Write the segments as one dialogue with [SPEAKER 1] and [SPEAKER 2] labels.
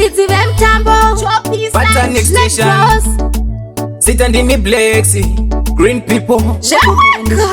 [SPEAKER 1] varidzi vemtambo
[SPEAKER 2] Pata next station Sita ndimi Blexi Green people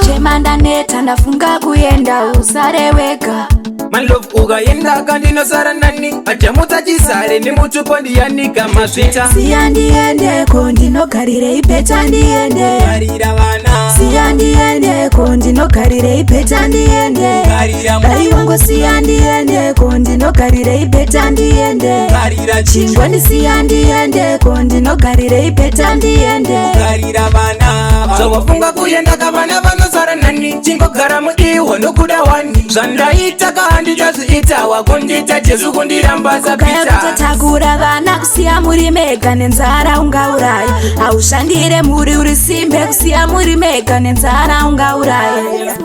[SPEAKER 1] Chemanda neta ndafunga kuyenda usare wega
[SPEAKER 2] My love uga yenda kandi no sara nani Achamuta chisare ni mutupo ndiyanika maswita
[SPEAKER 1] Siya ndiende kondi no karire ipeta ndiende
[SPEAKER 2] Karira wana
[SPEAKER 1] Siya ndiende kondi no karire ipeta ndiende
[SPEAKER 2] Karira
[SPEAKER 1] Dai wango siya ndiende kondi no karire ipeta ndiende
[SPEAKER 2] Karira
[SPEAKER 1] chingwa ni siya ndiende kondi no karire ipeta ndiende
[SPEAKER 2] Karira wana So wafunga kuyenda kabana vano sara nani Chingo karamu iwa nukuda wani Zanda itaka handi jazu ita wakundita jesu kundirambaza pita
[SPEAKER 1] Kaya kutatagura vana kusiya muri mega nenzara unga uraya Aushandire muri urisimbe kusiya muri mega nenzara unga uraya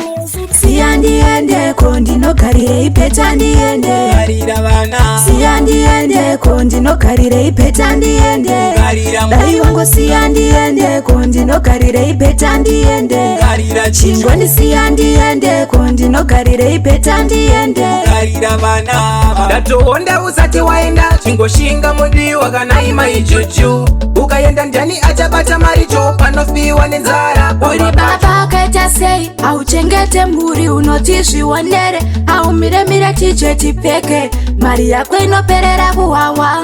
[SPEAKER 1] Siya ndiende kondi no karire ipeta ndiende
[SPEAKER 2] Karira wana
[SPEAKER 1] Siya ndiende kondi no karire ipeta ndiende
[SPEAKER 2] Karira
[SPEAKER 1] Dai wango siya ndiende kondi no karire ipeta ndiende
[SPEAKER 2] Karira
[SPEAKER 1] chingwa ni siya ndiende kondi no karire ipeta ndiende
[SPEAKER 2] Karira wana Datoonda usati waenda Chingo shinga mudi wakanaima ijuju Ukayenda ndani achabata maricho Panofiwa nenzara
[SPEAKER 1] Uri baba kaita sei Au chengete mburi unotishi wanere Au mire chiche tipeke Mari yako inoperera kuwawa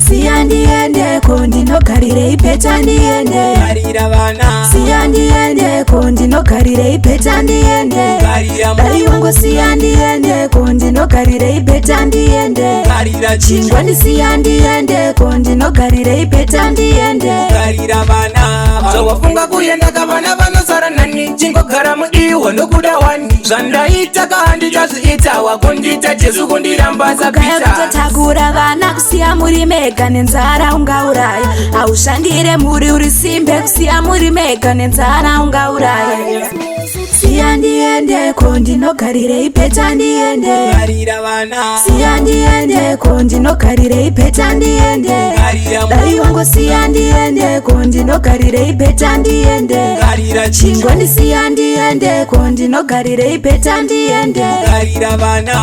[SPEAKER 1] Siya ndiende kondi no karire ipeta ndiende
[SPEAKER 2] Karira wana
[SPEAKER 1] Siya ndiende kondi no karire ipeta ndiende
[SPEAKER 2] Karira
[SPEAKER 1] Dai wango siya ndiende kondi no karire ipeta ndiende
[SPEAKER 2] Karira
[SPEAKER 1] chingwa ni siya ndiende kondi no karire ipeta ndiende
[SPEAKER 2] Karira wana So wafunga kuyenda kabana vano sara nani Chingo karamu iwa nukuda wani Zanda itaka handi jazu ita wakundita jesu kundirambaza
[SPEAKER 1] Kaya
[SPEAKER 2] pita
[SPEAKER 1] kutatagura vana kusiya muri mega nenzara unga uraya Aushandire muri urisimbe kusiya muri mega nenzara unga uraya Siya ndiende kondi no karire ipeta ndiende
[SPEAKER 2] Karira wana
[SPEAKER 1] Siya ndiende kondi no karire ipeta ndiende
[SPEAKER 2] Karira
[SPEAKER 1] Dai wango siya ndiende kondi no karire ipeta ndiende
[SPEAKER 2] Karira
[SPEAKER 1] chingwa ni siya ndiende kondi no karire ipeta ndiende
[SPEAKER 2] Karira wana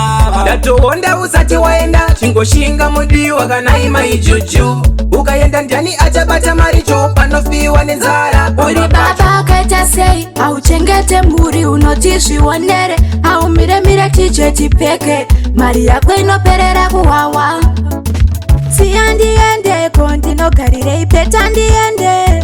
[SPEAKER 2] Datoonda usati waenda Chingo shinga mudi wakanaima ijuju Ukayenda ndani achabata maricho Panofiwa nenzara
[SPEAKER 1] Uri baba kaita sei Au chengete mburi unotishi wanere Au mire chiche tipeke Mari yako inoperera kuwawa Siya ndiende kondi no karire ipeta ndiende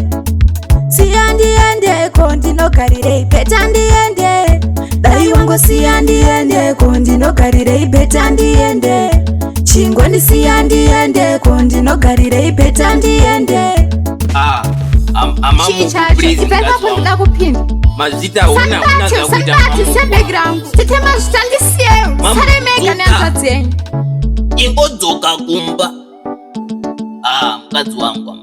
[SPEAKER 1] Siya ndiende kondi no karire ipeta ndiende Dai wango siya ndiende kondi no karire ipeta ndiende chingwa ni siya ndiende kondi no karire ipeta ndiende
[SPEAKER 3] Chichacho, ipeka kundika kupinda
[SPEAKER 2] Mazita una
[SPEAKER 3] Sandati, sandati, se background Tite mazita ndisiyo Sare mega neanza zenye
[SPEAKER 4] Ingo dzoka kumba mkazi wangu